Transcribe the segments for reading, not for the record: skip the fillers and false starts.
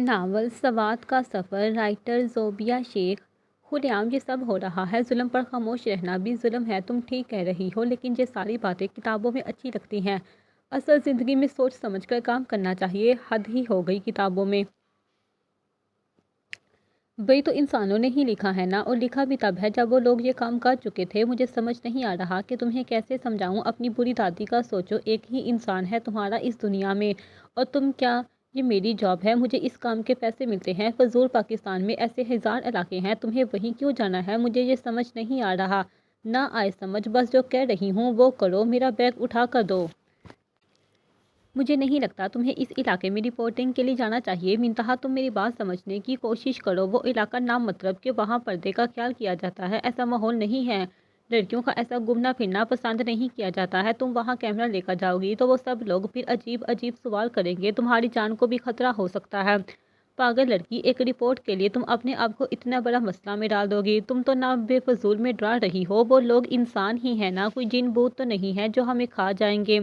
Novel Swat کا سفر، writer Zobia شیخ۔ کھلے عام یہ سب ہو رہا ہے، ظلم پر خاموش رہنا بھی ظلم ہے۔ تم ٹھیک کہہ رہی ہو، لیکن یہ ساری باتیں کتابوں میں اچھی لگتی ہیں۔ اصل زندگی میں سوچ سمجھ کر کام کرنا چاہیے۔ حد ہی ہو گئی کتابوں میں۔ وہی تو انسانوں نے ہی لکھا ہے نا، اور لکھا بھی تب ہے جب وہ لوگ یہ کام کر چکے تھے۔ مجھے سمجھ نہیں آ رہا کہ تمہیں کیسے سمجھاؤں۔ اپنی بری دادی کا سوچو، ایک ہی انسان ہے تمہارا اس دنیا میں، اور تم کیا یہ میری جاب ہے؟ مجھے اس کام کے پیسے ملتے ہیں فضول۔ پاکستان میں ایسے ہزار علاقے ہیں، تمہیں وہیں کیوں جانا ہے؟ مجھے یہ سمجھ نہیں آ رہا۔ نہ آئے سمجھ، بس جو کہہ رہی ہوں وہ کرو۔ میرا بیگ اٹھا کر دو۔ مجھے نہیں لگتا تمہیں اس علاقے میں رپورٹنگ کے لیے جانا چاہیے۔ منتہا، تم میری بات سمجھنے کی کوشش کرو۔ وہ علاقہ نام مطلب کہ وہاں پردے کا خیال کیا جاتا ہے، ایسا ماحول نہیں ہے۔ لڑکیوں کا ایسا گھومنا پھرنا پسند نہیں کیا جاتا ہے۔ تم وہاں کیمرہ لے کر جاؤ گی تو وہ سب لوگ پھر عجیب عجیب سوال کریں گے۔ تمہاری جان کو بھی خطرہ ہو سکتا ہے۔ پاگل لڑکی، ایک رپورٹ کے لیے تم اپنے آپ کو اتنا بڑا مسئلہ میں ڈال دو گی؟ تم تو نہ بے فضول میں ڈرا رہی ہو۔ وہ لوگ انسان ہی ہیں نا، کوئی جن بھوت تو نہیں ہے جو ہمیں کھا جائیں گے۔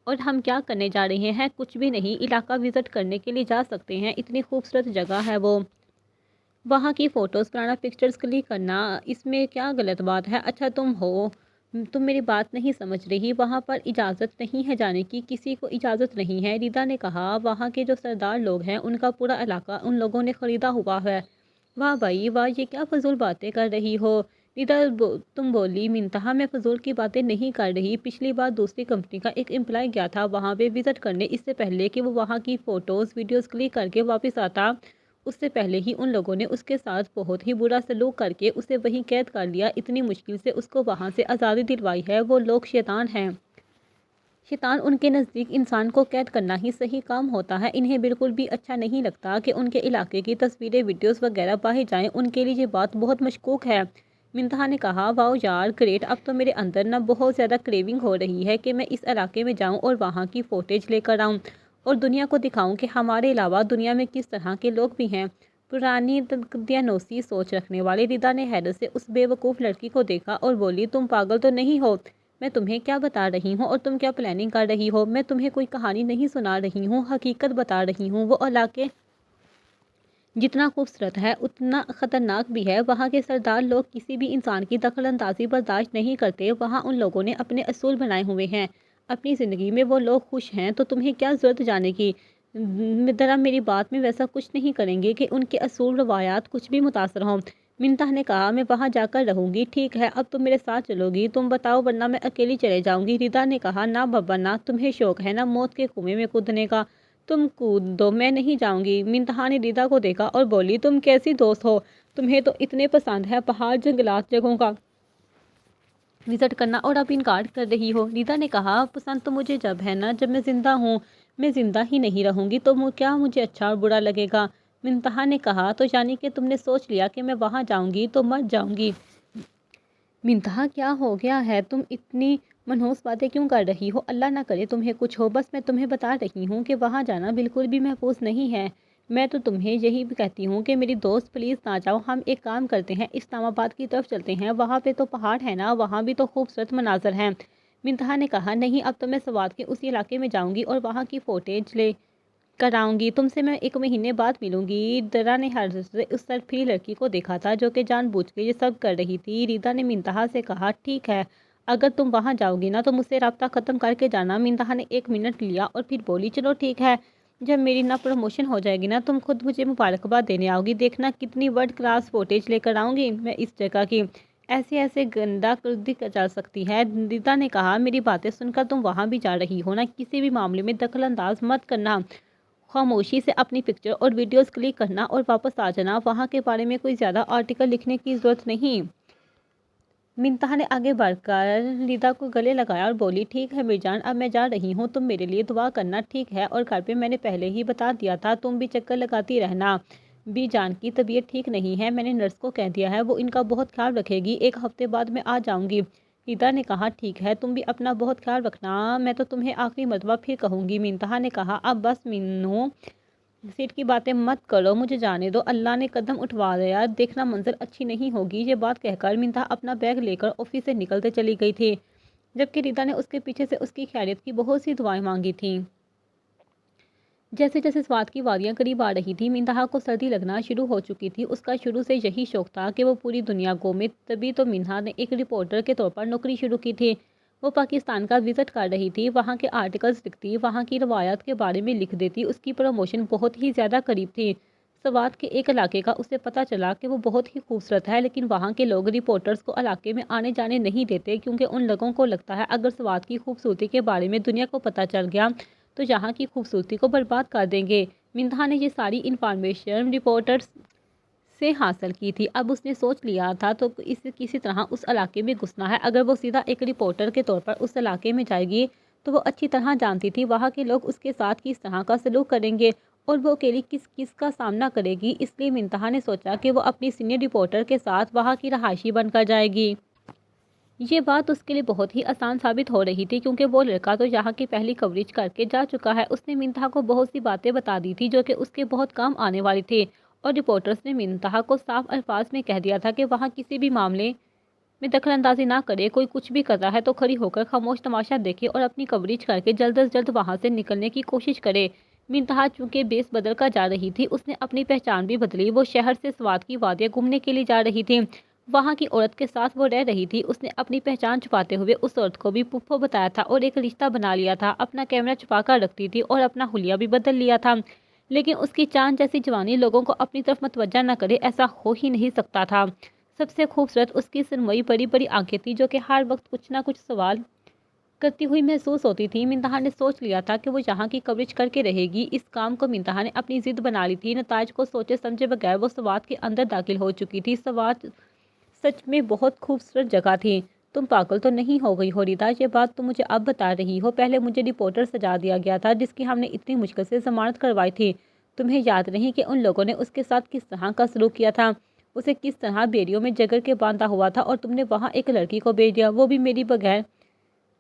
اور ہم کیا کرنے جا رہے ہیں؟ کچھ بھی نہیں، علاقہ وزٹ کرنے کے لیے جا سکتے ہیں۔ اتنی خوبصورت جگہ ہے وہ۔ وہاں کی فوٹوز بنانا، پکچرز کلک کرنا، اس میں کیا غلط بات ہے؟ اچھا تم میری بات نہیں سمجھ رہی۔ وہاں پر اجازت نہیں ہے جانے کی، کسی کو اجازت نہیں ہے۔ ریدا نے کہا، وہاں کے جو سردار لوگ ہیں ان کا پورا علاقہ ان لوگوں نے خریدا ہوا ہے۔ واہ بھائی واہ، یہ کیا فضول باتیں کر رہی ہو؟ ریدا تم بولی۔ منتہا، میں فضول کی باتیں نہیں کر رہی۔ پچھلی بار دوسری کمپنی کا ایک امپلائی گیا تھا وہاں پہ وزٹ کرنے، اس سے پہلے کہ وہ وہاں کی فوٹوز ویڈیوز کلک کر کے واپس آتا، اس سے پہلے ہی ان لوگوں نے اس کے ساتھ بہت ہی برا سلوک کر کے اسے وہیں قید کر لیا۔ اتنی مشکل سے اس کو وہاں سے آزادی دلوائی ہے۔ وہ لوگ شیطان ہیں۔ شیطان ان کے نزدیک انسان کو قید کرنا ہی صحیح کام ہوتا ہے۔ انہیں بالکل بھی اچھا نہیں لگتا کہ ان کے علاقے کی تصویریں، ویڈیوز وغیرہ باہر جائیں۔ ان کے لیے یہ بات بہت مشکوک ہے۔ منتہا نے کہا، واؤ یار گریٹ، اب تو میرے اندر نہ بہت زیادہ کریونگ ہو رہی ہے کہ میں اس علاقے میں جاؤں اور وہاں کی فوٹیج لے کر آؤں اور دنیا کو دکھاؤں کہ ہمارے علاوہ دنیا میں کس طرح کے لوگ بھی ہیں۔ پرانی دقیانوسی سوچ رکھنے والی ریدا نے حیرت سے اس بے وقوف لڑکی کو دیکھا اور بولی، تم پاگل تو نہیں ہو؟ میں تمہیں کیا بتا رہی ہوں اور تم کیا پلاننگ کر رہی ہو؟ میں تمہیں کوئی کہانی نہیں سنا رہی ہوں، حقیقت بتا رہی ہوں۔ وہ علاقے جتنا خوبصورت ہے اتنا خطرناک بھی ہے۔ وہاں کے سردار لوگ کسی بھی انسان کی دخل اندازی برداشت نہیں کرتے۔ وہاں ان لوگوں نے اپنے اصول بنائے ہوئے ہیں۔ اپنی زندگی میں وہ لوگ خوش ہیں، تو تمہیں کیا ضرورت جانے کی؟ ذرا میری بات میں ویسا کچھ نہیں کریں گے کہ ان کے اصول روایات کچھ بھی متاثر ہوں۔ منتہا نے کہا، میں وہاں جا کر رہوں گی۔ ٹھیک ہے، اب تم میرے ساتھ چلو گی؟ تم بتاؤ ورنہ میں اکیلی چلے جاؤں گی۔ ریدا نے کہا، نہ بابا نہ، تمہیں شوق ہے نا موت کے کنویں میں کودنے کا، تم کود دو، میں نہیں جاؤں گی۔ منتہا نے ریدا کو دیکھا اور بولی، تم کیسی دوست ہو؟ تمہیں تو اتنے پسند ہے پہاڑ، جنگلات، جگہوں کا وزٹ کرنا، اور اب انکار کر رہی ہو؟ ریدا نے کہا، پسند تو مجھے جب ہے نا جب میں زندہ ہوں۔ میں زندہ ہی نہیں رہوں گی تو کیا مجھے اچھا اور برا لگے گا؟ منتہا نے کہا، تو یعنی کہ تم نے سوچ لیا کہ میں وہاں جاؤں گی تو مر جاؤں گی؟ منتہا، کیا ہو گیا ہے؟ تم اتنی منحوس باتیں کیوں کر رہی ہو؟ اللہ نہ کرے تمہیں کچھ ہو۔ بس میں تمہیں بتا رہی ہوں کہ وہاں جانا بالکل بھی محفوظ نہیں ہے۔ میں تو تمہیں یہی کہتی ہوں کہ میری دوست پلیز نہ جاؤ۔ ہم ایک کام کرتے ہیں، اسلام آباد کی طرف چلتے ہیں، وہاں پہ تو پہاڑ ہے نا، وہاں بھی تو خوبصورت مناظر ہیں۔ منتہا نے کہا، نہیں، اب تو میں سوات کے اسی علاقے میں جاؤں گی اور وہاں کی فوٹیج لے کر آؤں گی۔ تم سے میں 1 مہینے بعد ملوں گی۔ ریدا نے حیرت سے اس سرپھری لڑکی کو دیکھا تھا جو کہ جان بوجھ کے یہ سب کر رہی تھی۔ ریدا نے منتہا سے کہا، ٹھیک ہے، اگر تم وہاں جاؤ گی نا تو مجھ سے رابطہ ختم کر کے جانا۔ منتہا نے 1 منٹ لیا اور پھر بولی، چلو ٹھیک ہے، جب میری نا پروموشن ہو جائے گی نا تم خود مجھے مبارکباد دینے آؤ گی، دیکھنا کتنی ورلڈ کلاس فوٹیج لے کر آؤں گی میں اس جگہ کی۔ ایسے گندا کردی چل سکتی ہے؟ ریدا نے کہا، میری باتیں سن کر تم وہاں بھی جا رہی ہو نا، کسی بھی معاملے میں دخل انداز مت کرنا، خاموشی سے اپنی پکچر اور ویڈیوز کلک کرنا اور واپس آ جانا۔ وہاں کے بارے میں کوئی زیادہ آرٹیکل لکھنے کی ضرورت نہیں۔ منتہا نے آگے بڑھ کر ریدا کو گلے لگایا اور بولی، ٹھیک ہے میرجان، اب میں جا رہی ہوں، تم میرے لیے دعا کرنا، ٹھیک ہے؟ اور گھر پہ میں نے پہلے ہی بتا دیا تھا، تم بھی چکر لگاتی رہنا۔ بی جان کی طبیعت ٹھیک نہیں ہے، میں نے نرس کو کہہ دیا ہے، وہ ان کا بہت خیال رکھے گی۔ 1 ہفتے بعد میں آ جاؤں گی۔ ریدا نے کہا، ٹھیک ہے، تم بھی اپنا بہت خیال رکھنا، میں تو تمہیں آخری مرتبہ پھر کہوں گی۔ منتہا نے کہا، اب بس مینو سیٹ کی باتیں مت کرو، مجھے جانے دو۔ اللہ نے قدم اٹھوا لیا، دیکھنا منظر اچھی نہیں ہوگی۔ یہ بات کہہ کر منتہا اپنا بیگ لے کر آفس سے نکلتے چلی گئی تھی، جبکہ ریدا نے اس کے پیچھے سے اس کی خیریت کی بہت سی دعائیں مانگی تھیں۔ جیسے جیسے سوات کی وادیاں قریب آ رہی تھیں منتہا کو سردی لگنا شروع ہو چکی تھی۔ اس کا شروع سے یہی شوق تھا کہ وہ پوری دنیا گھومے، تبھی تو منتہا نے ایک رپورٹر کے طور پر نوکری شروع کی تھی۔ وہ پاکستان کا وزٹ کر رہی تھی، وہاں کے آرٹیکلز لکھتی، وہاں کی روایات کے بارے میں لکھ دیتی۔ اس کی پروموشن بہت ہی زیادہ قریب تھی۔ سوات کے ایک علاقے کا اسے پتہ چلا کہ وہ بہت ہی خوبصورت ہے، لیکن وہاں کے لوگ رپورٹرز کو علاقے میں آنے جانے نہیں دیتے، کیونکہ ان لوگوں کو لگتا ہے اگر سوات کی خوبصورتی کے بارے میں دنیا کو پتہ چل گیا تو یہاں کی خوبصورتی کو برباد کر دیں گے۔ منتہا نے یہ ساری انفارمیشن رپورٹرز سے حاصل کی تھی۔ اب اس نے سوچ لیا تھا تو اسے کسی طرح اس علاقے میں گھسنا ہے۔ اگر وہ سیدھا ایک رپورٹر کے طور پر اس علاقے میں جائے گی تو وہ اچھی طرح جانتی تھی وہاں کے لوگ اس کے ساتھ کس طرح کا سلوک کریں گے اور وہ اکیلی کس کا سامنا کرے گی۔ اس لیے منتہا نے سوچا کہ وہ اپنی سینئر رپورٹر کے ساتھ وہاں کی رہائشی بن کر جائے گی۔ یہ بات اس کے لیے بہت ہی آسان ثابت ہو رہی تھی، کیونکہ وہ لڑکا تو یہاں کی پہلی کوریج کر کے جا چکا ہے۔ اس نے منتہا کو بہت سی باتیں بتا دی تھی جو کہ اس کے بہت کام آنے والی تھی، اور رپورٹرز نے منتہا کو صاف الفاظ میں کہہ دیا تھا کہ وہاں کسی بھی معاملے میں دخل اندازی نہ کرے۔ کوئی کچھ بھی کر رہا ہے تو کھڑی ہو کر خاموش تماشا دیکھے اور اپنی کوریج کر کے جلد از جلد وہاں سے نکلنے کی کوشش کرے۔ منتہا چونکہ بیس بدل کر جا رہی تھی، اس نے اپنی پہچان بھی بدلی۔ وہ شہر سے سوات کی وادیاں گھومنے کے لیے جا رہی تھی، وہاں کی عورت کے ساتھ وہ رہ رہی تھی۔ اس نے اپنی پہچان چھپاتے ہوئے اس عورت کو بھی پھپھو بتایا تھا اور ایک رشتہ بنا لیا تھا۔ اپنا کیمرہ چھپا کر رکھتی تھی اور اپنا حلیہ بھی بدل لیا تھا، لیکن اس کی چاند جیسی جوانی لوگوں کو اپنی طرف متوجہ نہ کرے، ایسا ہو ہی نہیں سکتا تھا۔ سب سے خوبصورت اس کی سرمئی بڑی بڑی آنکھیں تھیں جو کہ ہر وقت کچھ نہ کچھ سوال کرتی ہوئی محسوس ہوتی تھی۔ منتہا نے سوچ لیا تھا کہ وہ یہاں کی کوریج کر کے رہے گی۔ اس کام کو منتہا نے اپنی ضد بنا لی تھی۔ نتائج کو سوچے سمجھے بغیر وہ سوات کے اندر داخل ہو چکی تھی۔ سوات سچ میں بہت خوبصورت جگہ تھی۔ تم پاگل تو نہیں ہو گئی ہو ریتا؟ یہ بات تم مجھے اب بتا رہی ہو؟ پہلے مجھے رپورٹر سجا دیا گیا تھا جس کی ہم نے اتنی مشکل سے ضمانت کروائی تھی۔ تمہیں یاد نہیں کہ ان لوگوں نے اس کے ساتھ کس طرح کا سلوک کیا تھا؟ اسے کس طرح بیڑیوں میں جگر کے باندھا ہوا تھا اور تم نے وہاں ایک لڑکی کو بھیج دیا، وہ بھی میری بغیر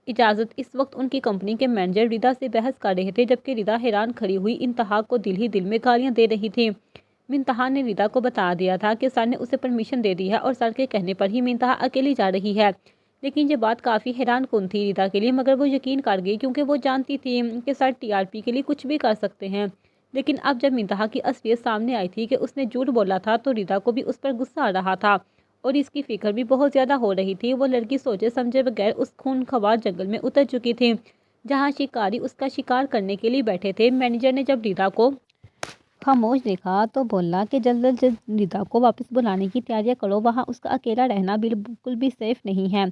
اجازت۔ اس وقت ان کی کمپنی کے مینیجر ردا سے بحث کر رہے تھے، جبکہ ردا حیران کھڑی ہوئی انتہا کو دل ہی دل میں گالیاں دے رہی تھی۔ منتہا نے ردا کو بتا دیا تھا کہ سر نے اسے پرمیشن دے دی ہے اور سر کے کہنے پر ہی منتہا اکیلی جا رہی ہے، لیکن یہ بات کافی حیران کن تھی ردا کے لیے، مگر وہ یقین کر گئی کیونکہ وہ جانتی تھی کہ سر ٹی آر پی کے لیے کچھ بھی کر سکتے ہیں۔ لیکن اب جب منتہا کی اصلیت سامنے آئی تھی کہ اس نے جھوٹ بولا تھا تو ردا کو بھی اس پر غصہ آ رہا تھا اور اس کی فکر بھی بہت زیادہ ہو رہی تھی۔ وہ لڑکی سوچے سمجھے بغیر اس خونخوار جنگل میں اتر چکی تھی جہاں شکاری اس کا شکار کرنے کے لیے بیٹھے تھے۔ مینیجر نے جب ردا کو خاموش دیکھا تو بولا کہ جلد از جلد ردا کو واپس بلانے کی تیاریاں کرو، وہاں اس کا اکیلا رہنا بالکل بھی سیف نہیں ہے،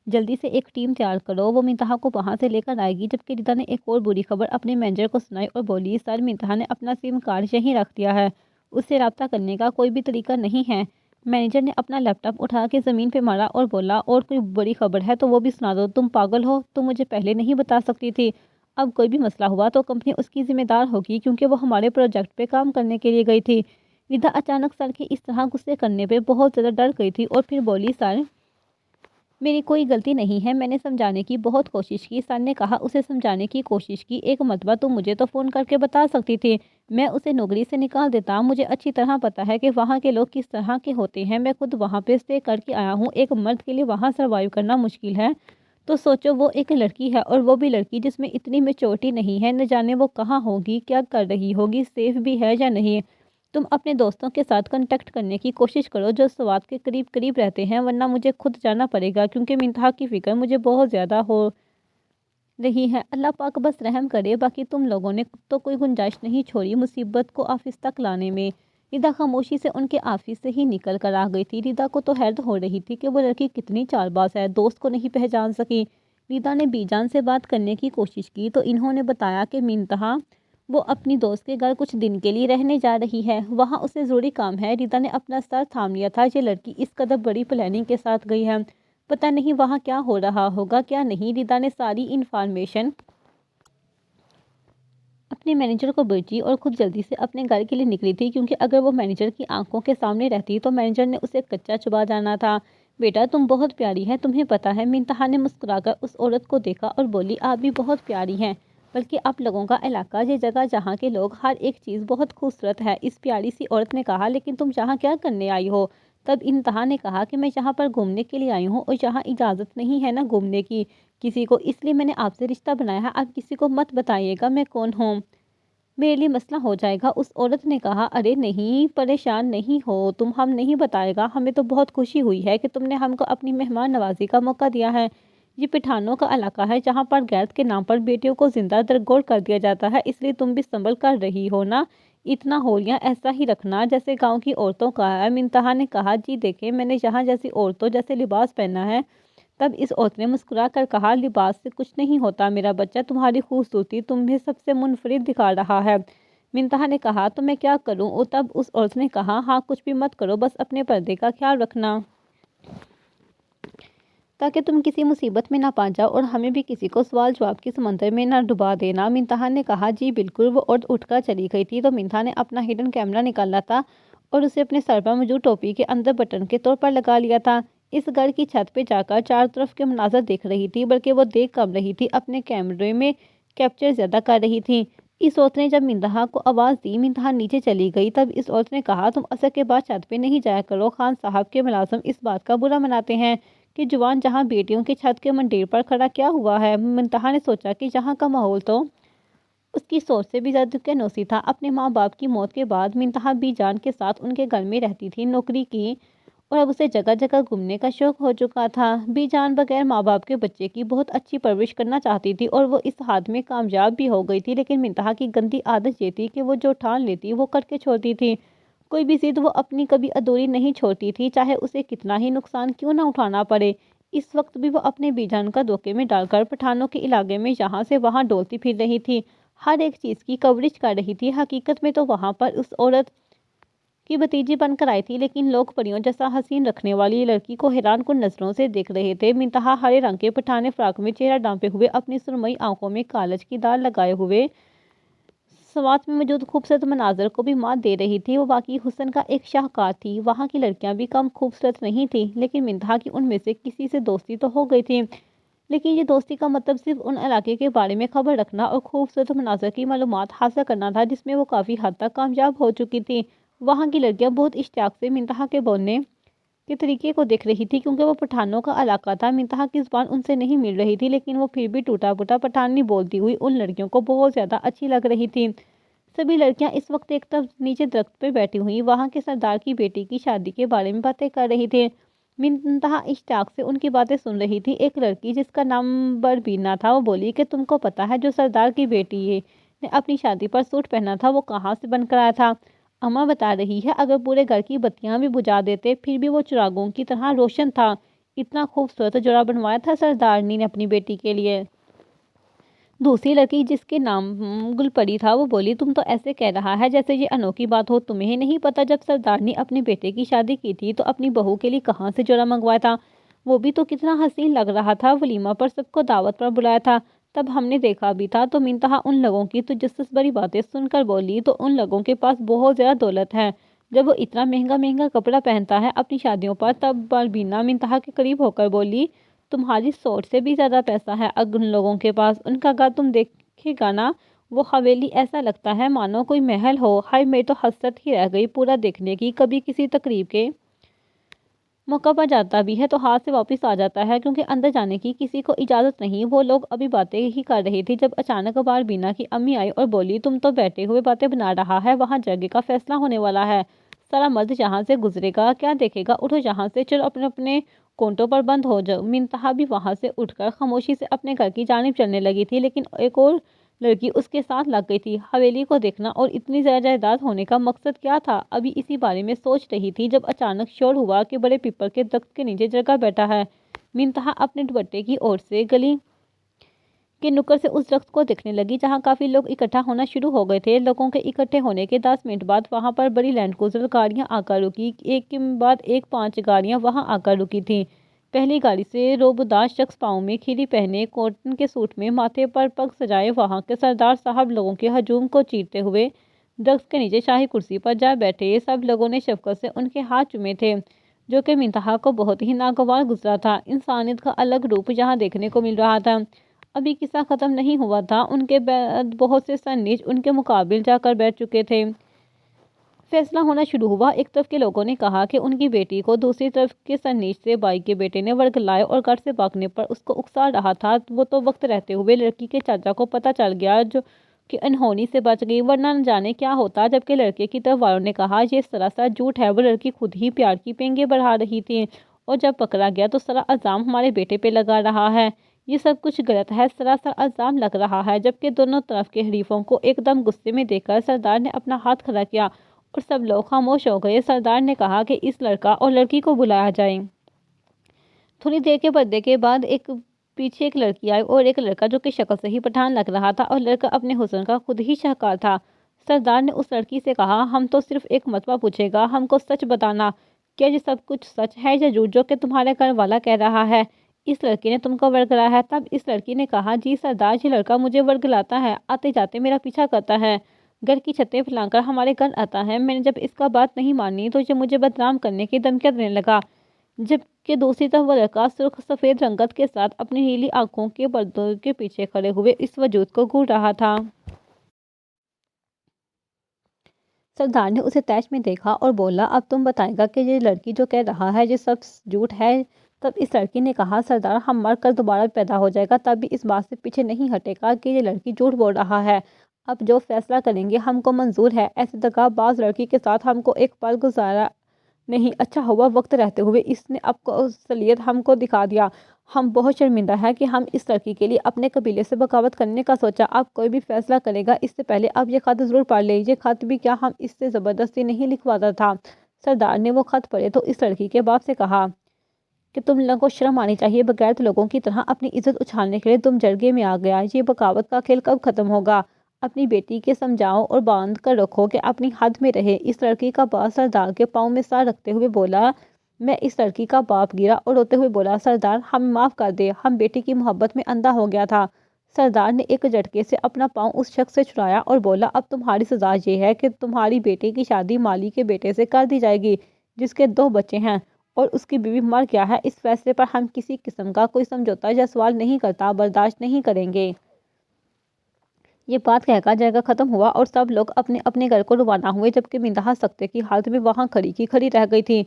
جلدی سے ایک ٹیم تیار کرو، وہ منتہا کو وہاں سے لے کر آئے گی۔ جبکہ ردا نے ایک اور بری خبر اپنے مینیجر کو سنائی اور بولی، سر منتہا نے اپنا سم کارڈ یہیں رکھ دیا ہے، اس سے رابطہ کرنے کا کوئی بھی طریقہ نہیں ہے۔ مینیجر نے اپنا لیپ ٹاپ اٹھا کے زمین پہ مارا اور بولا، اور کوئی بڑی خبر ہے تو وہ بھی سنا دو، تم پاگل ہو؟ تم مجھے پہلے نہیں بتا سکتی تھی؟ اب کوئی بھی مسئلہ ہوا تو کمپنی اس کی ذمہ دار ہوگی، کیونکہ وہ ہمارے پروجیکٹ پہ کام کرنے کے لیے گئی تھی۔ ردا اچانک سر کے اس طرح غصے کرنے پہ بہت زیادہ ڈر گئی تھی اور پھر بولی، سر میری کوئی غلطی نہیں ہے، میں نے سمجھانے کی بہت کوشش کی۔ سر نے کہا اسے سمجھانے کی کوشش کی، ایک مرتبہ تم مجھے تو فون کر کے بتا سکتی تھی، میں اسے نوکری سے نکال دیتا۔ مجھے اچھی طرح پتا ہے کہ وہاں کے لوگ کس طرح کے ہوتے ہیں، میں خود وہاں پہ اسٹے کر کے آیا ہوں۔ ایک مرد کے لیے وہاں سروائیو کرنا مشکل ہے تو سوچو وہ ایک لڑکی ہے، اور وہ بھی لڑکی جس میں اتنی میچورٹی نہیں ہے، نہ جانے وہ کہاں ہوگی، کیا کر رہی ہوگی، سیف بھی ہے یا نہیں۔ تم اپنے دوستوں کے ساتھ کنٹیکٹ کرنے کی کوشش کرو جو سوات کے قریب قریب رہتے ہیں، ورنہ مجھے خود جانا پڑے گا، کیونکہ منتہا کی فکر مجھے بہت زیادہ ہو رہی ہے۔ اللہ پاک بس رحم کرے، باقی تم لوگوں نے تو کوئی گنجائش نہیں چھوڑی مصیبت کو آفس تک لانے میں۔ ردا خاموشی سے ان کے آفس سے ہی نکل کر آ گئی تھی۔ ردا کو تو حیرت ہو رہی تھی کہ وہ لڑکی کتنی چال باز ہے، دوست کو نہیں پہچان سکی۔ ردا نے بی جان سے بات کرنے کی کوشش کی تو انہوں نے بتایا کہ منتہا وہ اپنی دوست کے گھر کچھ دن کے لیے رہنے جا رہی ہے، وہاں اسے ضروری کام ہے۔ ردا نے اپنا سر تھام لیا تھا، یہ لڑکی اس قدر بڑی پلاننگ کے ساتھ گئی ہے، پتہ نہیں وہاں کیا ہو رہا ہوگا کیا نہیں۔ ردا نے ساری انفارمیشن اپنے مینیجر کو بھیجی اور خود جلدی سے اپنے گھر کے لیے نکلی تھی، کیونکہ اگر وہ مینیجر کی آنکھوں کے سامنے رہتی تو مینیجر نے اسے کچا چبا جانا تھا۔ بیٹا تم بہت پیاری ہے، تمہیں پتہ ہے؟ منتہا نے مسکرا کر اس عورت کو دیکھا اور بولی، آپ بھی بہت پیاری ہیں، بلکہ آپ لوگوں کا علاقہ، یہ جگہ جہاں کے لوگ، ہر ایک چیز بہت خوبصورت ہے۔ اس پیاری سی عورت نے کہا، لیکن تم یہاں کیا کرنے آئی ہو؟ تب انتہا نے کہا کہ میں یہاں پر گھومنے کے لیے آئی ہوں اور یہاں اجازت نہیں ہے نا گھومنے کی کسی کو، اس لیے میں نے آپ سے رشتہ بنایا ہے، آپ کسی کو مت بتائیے گا میں کون ہوں۔ میرے لیے مسئلہ ہو جائے گا۔ اس عورت نے کہا، ارے نہیں، پریشان نہیں ہو تم، ہم نہیں بتائے گا، ہمیں تو بہت خوشی ہوئی ہے کہ تم نے ہم کو اپنی مہمان نوازی کا موقع دیا ہے۔ یہ پٹھانوں کا علاقہ ہے جہاں پر غیرت کے نام پر بیٹیوں کو زندہ درگور کر دیا جاتا ہے، اس لیے تم بھی سنبھل کر رہی ہو نا، اتنا ہولیاں ایسا ہی رکھنا جیسے گاؤں کی عورتوں کا ہے۔ منتہا نے کہا، جی دیکھیں، میں نے یہاں جیسی عورتوں جیسے لباس پہنا ہے۔ تب اس عورت نے مسکرا کر کہا، لباس سے کچھ نہیں ہوتا میرا بچہ، تمہاری خوبصورتی تمہیں سب سے منفرد دکھا رہا ہے۔ منتہا نے کہا، تو میں کیا کروں؟ اور تب اس عورت نے کہا، ہاں کچھ بھی مت کرو، بس اپنے پردے کا خیال رکھنا تاکہ تم کسی مصیبت میں نہ پا جاؤ اور ہمیں بھی کسی کو سوال جواب کے سمندر میں نہ ڈبا دینا۔ منتہا نے کہا، جی بالکل۔ وہ عورت اٹھ کر چلی گئی تھی تو منتہا نے اپنا ہڈن کیمرہ نکالا تھا اور اسے اپنے سر پر موجود ٹوپی کے اندر بٹن کے طور پر لگا لیا تھا۔ اس گھر کی چھت پہ جا کر چاروں طرف کے مناظر دیکھ رہی تھی، بلکہ وہ دیکھ کم رہی تھی، اپنے کیمرے میں کیپچر زیادہ کر رہی تھی۔ اس عورت نے جب منتہا کو آواز دی، منتہا نیچے چلی گئی۔ تب اس عورت نے کہا، تم عصر کے بعد چھت پہ نہیں جایا کرو، خان صاحب کے ملازم اس بات کا برا مناتے ہیں کہ جوان جہاں بیٹیوں کی چھت کے منڈیر پر کھڑا کیا ہوا ہے۔ منتہا نے سوچا کہ یہاں کا ماحول تو اس کی سوچ سے بھی زیادہ کنوسی تھا۔ اپنے ماں باپ کی موت کے بعد منتہا بی جان کے ساتھ ان کے گھر میں رہتی تھی، نوکری کی، اور اب اسے جگہ جگہ گھومنے کا شوق ہو چکا تھا۔ بی جان بغیر ماں باپ کے بچے کی بہت اچھی پرورش کرنا چاہتی تھی اور وہ اس ہاتھ میں کامیاب بھی ہو گئی تھی، لیکن منتہا کی گندی عادت یہ تھی کہ وہ جو ٹھان لیتی وہ کر کے چھوڑتی تھی۔ کوئی بھی ضد وہ اپنی کبھی ادھوری نہیں چھوڑتی تھی، چاہے اسے کتنا ہی نقصان کیوں نہ اٹھانا پڑے۔ اس وقت بھی وہ اپنے بی جان کا دھوکے میں ڈال کر پٹھانوں کے علاقے میں یہاں سے وہاں ڈولتی پھر رہی تھی، ہر ایک چیز کی کوریج کر رہی تھی۔ حقیقت میں تو وہاں پر اس عورت کی بھتیجی بن کر آئی تھی، لیکن لوگ پریوں جیسا حسین رکھنے والی لڑکی کو حیران کن نظروں سے دیکھ رہے تھے۔ منتہا ہرے رنگ کے پٹھانے فراق میں چہرہ ڈھانپے ہوئے، اپنی سرمئی آنکھوں میں کالج کی دار لگائے ہوئے، سوات میں موجود خوبصورت مناظر کو بھی مات دے رہی تھی۔ وہ واقعی حسن کا ایک شاہکار تھی۔ وہاں کی لڑکیاں بھی کم خوبصورت نہیں تھیں، لیکن منتہا کی ان میں سے کسی سے دوستی تو ہو گئی تھی، لیکن یہ دوستی کا مطلب صرف ان علاقے کے بارے میں خبر رکھنا اور خوبصورت مناظر کی معلومات حاصل کرنا تھا جس میں وہ کافی حد تک کامیاب ہو چکی تھی۔ وہاں کی لڑکیاں بہت اشتیاق سے منتہا کے بولنے کے طریقے کو دیکھ رہی تھی، کیونکہ وہ پٹھانوں کا علاقہ تھا۔ منتہا کی زبان ان سے نہیں مل رہی تھی، لیکن وہ پھر بھی ٹوٹا پھوٹا پٹھانی بولتی ہوئی ان لڑکیوں کو بہت زیادہ اچھی لگ رہی تھی۔ سبھی لڑکیاں اس وقت ایک طرف نیچے درخت پہ بیٹھی ہوئی وہاں کے سردار کی بیٹی کی شادی کے بارے میں باتیں کر رہی تھی۔ منتہا اشتیاق سے ان کی باتیں سن رہی تھی۔ ایک لڑکی جس کا نام بربینا تھا، وہ بولی کہ تم کو پتا ہے جو سردار کی بیٹی نے اپنی شادی پر سوٹ پہنا تھا وہ کہاں سے بن کر آیا تھا؟ اماں بتا رہی ہے اگر پورے گھر کی بتیاں بھی بجھا دیتے پھر بھی وہ چراغوں کی طرح روشن تھا۔ اتنا خوبصورت جوڑا بنوایا تھا سردارنی نے اپنی بیٹی کے لیے۔ دوسری لڑکی جس کے نام گلپری تھا، وہ بولی، تم تو ایسے کہہ رہا ہے جیسے یہ انوکھی بات ہو، تمہیں نہیں پتا جب سردار نے اپنے بیٹے کی شادی کی تھی تو اپنی بہو کے لیے کہاں سے جوڑا منگوایا تھا؟ وہ بھی تو کتنا حسین لگ رہا تھا، ولیمہ پر سب کو دعوت پر بلایا تھا، تب ہم نے دیکھا بھی تھا۔ تو منتہا ان لوگوں کی تجسس بھری باتیں سن کر بولی، تو ان لوگوں کے پاس بہت زیادہ دولت ہے جب وہ اتنا مہنگا مہنگا کپڑا پہنتا ہے اپنی شادیوں پر۔ تب بربینا منتہا کے قریب ہو کر بولی، تمہاری سوچ سے بھی زیادہ پیسہ ہے ان لوگوں کے پاس، ان کا گھر تم دیکھے گا نا، وہ حویلی ایسا لگتا ہے مانو کوئی محل ہو۔ ہائے میری تو حسرت ہی رہ گئی پورا دیکھنے کی، کبھی کسی تقریب کے موقع پر جاتا بھی ہے تو ہاتھ سے واپس آ جاتا ہے کیونکہ اندر جانے کی کسی کو اجازت نہیں۔ وہ لوگ ابھی باتیں ہی کر رہے تھے جب اچانک بربینا کی امی آئی اور بولی، تم تو بیٹھے ہوئے باتیں بنا رہا ہے، وہاں جگہ کا فیصلہ ہونے والا ہے، سارا مرد یہاں سے گزرے گا، کیا دیکھے گا، اٹھو یہاں سے، چلو اپنے اپنے کونٹوں پر بند ہو جاؤ۔ منتہا بھی وہاں سے اٹھ کر خاموشی سے اپنے گھر کی جانب چلنے لگی تھی، لیکن ایک اور لڑکی اس کے ساتھ لگ گئی تھی۔ حویلی کو دیکھنا اور اتنی زیادہ جائیداد ہونے کا مقصد کیا تھا؟ ابھی اسی بارے میں سوچ رہی تھی جب اچانک شور ہوا کہ بڑے پیپل کے درخت کے نیچے جگہ بیٹھا ہے۔ منتہا اپنے دوپٹے کی اور سے گلی کے نکڑ سے اس درخت کو دیکھنے لگی جہاں کافی لوگ اکٹھا ہونا شروع ہو گئے تھے۔ لوگوں کے اکٹھے ہونے کے 10 منٹ بعد وہاں پر بڑی لینڈ کروزر گاڑیاں آ کر رکی، ایک کے بعد ایک 5 گاڑیاں وہاں آ کر رکی تھیں۔ پہلی گاڑی سے روبداس شخص پاؤں میں کھیری پہنے، کاٹن کے سوٹ میں، ماتھے پر پگ سجائے وہاں کے سردار صاحب لوگوں کے ہجوم کو چیرتے ہوئے درخت کے نیچے شاہی کرسی پر جا بیٹھے۔ سب لوگوں نے شفقت سے ان کے ہاتھ چومے تھے، جو کہ منتہا کو بہت ہی ناگوار گزرا تھا۔ انسانیت کا الگ روپ یہاں دیکھنے کو مل رہا تھا۔ ابھی قصہ ختم نہیں ہوا تھا، ان کے بعد بہت سے سرنیچ ان کے مقابل جا کر بیٹھ چکے تھے۔ فیصلہ ہونا شروع ہوا۔ ایک طرف کے لوگوں نے کہا کہ ان کی بیٹی کو، دوسری طرف کے سرنیچ سے بائی کے بیٹے نے ورگلائے اور گھر سے بھاگنے پر اس کو اکسا رہا تھا۔ وہ تو وقت رہتے ہوئے لڑکی کے چاچا کو پتہ چل گیا کہ انہونی سے بچ گئی، ورنہ نہ جانے کیا ہوتا۔ جبکہ لڑکے کی طرف والوں نے کہا یہ سراسر جھوٹ ہے، وہ لڑکی خود ہی پیار کی پینگیں بڑھا رہی تھی اور جب پکڑا گیا تو سارا الزام ہمارے بیٹے پہ لگا رہا ہے۔ یہ سب کچھ غلط ہے، سراسر الزام لگ رہا ہے۔ جبکہ دونوں طرف کے حریفوں کو ایک دم غصے میں دیکھ کر سردار نے اپنا ہاتھ کھڑا کیا اور سب لوگ خاموش ہو گئے۔ سردار نے کہا کہ اس لڑکا اور لڑکی کو بلایا جائے۔ تھوڑی دیر کے پردے کے بعد پیچھے ایک لڑکی آئی اور ایک لڑکا جو کہ شکل سے ہی پٹھان لگ رہا تھا اور لڑکا اپنے حسن کا خود ہی شاہکار تھا۔ سردار نے اس لڑکی سے کہا ہم تو صرف ایک مرتبہ پوچھے گا، ہم کو سچ بتانا، کیا یہ سب کچھ سچ ہے یا جھوٹ جو کہ تمہارے گھر والا کہہ رہا ہے؟ اس لڑکی نے تم کو ورگلایا ہے؟ تب اس لڑکی نے کہا جی سردار، یہ لڑکا مجھے ورگلاتا ہے، آتے جاتے میرا پیچھا کرتا ہے، گھر کی چھتیں پھیلا کر ہمارے گھر آتا ہے۔ میں نے جب اس کا بات نہیں مانی تو یہ مجھے بدنام کرنے کی دھمکیاں دینے لگا۔ جبکہ دوسری طرف وہ لڑکا سرخ سفید رنگت کے ساتھ اپنی نیلی آنکھوں کے پردوں کے پیچھے کھڑے ہوئے اس وجود کو گھور رہا تھا۔ سردار نے اسے تیش میں دیکھا اور بولا اب تم بتائے گا کہ یہ لڑکی جو کہہ رہا ہے یہ سب جھوٹ ہے؟ تب اس لڑکی نے کہا سردار، ہم مر کر دوبارہ پیدا ہو جائے گا تب بھی اس بات سے پیچھے نہیں ہٹے گا کہ یہ لڑکی جھوٹ بول رہا ہے۔ اب جو فیصلہ کریں گے ہم کو منظور ہے۔ ایسے دغا باز لڑکی کے ساتھ ہم کو ایک پل گزارا نہیں۔ اچھا ہوا وقت رہتے ہوئے اس نے اب کو اصلیت ہم کو دکھا دیا۔ ہم بہت شرمندہ ہیں کہ ہم اس لڑکی کے لیے اپنے قبیلے سے بغاوت کرنے کا سوچا۔ اب کوئی بھی فیصلہ کرے گا اس سے پہلے اب یہ خط ضرور پڑھ لے۔ یہ خط بھی کیا ہم اس سے زبردستی نہیں لکھواتا تھا؟ سردار نے وہ خط پڑھے تو اس لڑکی کے باپ سے کہا کہ تم لوگوں کو شرم آنی چاہیے، بغیر لوگوں کی طرح اپنی عزت اچھالنے کے لیے تم جرگے میں آ گیا۔ یہ بغاوت کا کھیل کب ختم ہوگا؟ اپنی بیٹی کے سمجھاؤ اور باندھ کر رکھو کہ اپنی حد میں رہے۔ اس لڑکی کا باپ سردار کے پاؤں میں سر رکھتے ہوئے بولا۔ میں اس لڑکی کا باپ گرا اور روتے ہوئے بولا سردار ہمیں معاف کر دے، ہم بیٹی کی محبت میں اندھا ہو گیا تھا۔ سردار نے ایک جھٹکے سے اپنا پاؤں اس شخص سے چھڑایا اور بولا اب تمہاری سزا یہ ہے کہ تمہاری بیٹی کی شادی مالی کے بیٹے سے کر دی جائے گی جس کے 2 بچے ہیں اور اس کی بیوی مر گیا ہے۔ اس فیصلے پر ہم کسی قسم کا کوئی سمجھوتا یا سوال نہیں کرتا، برداشت نہیں کریں گے۔ یہ بات کہہ کر جرگہ ختم ہوا اور سب لوگ اپنے اپنے گھر کو روانہ ہوئے، جبکہ منتہا سکتے کی حالت میں وہاں کھڑی کی کھڑی رہ گئی تھی۔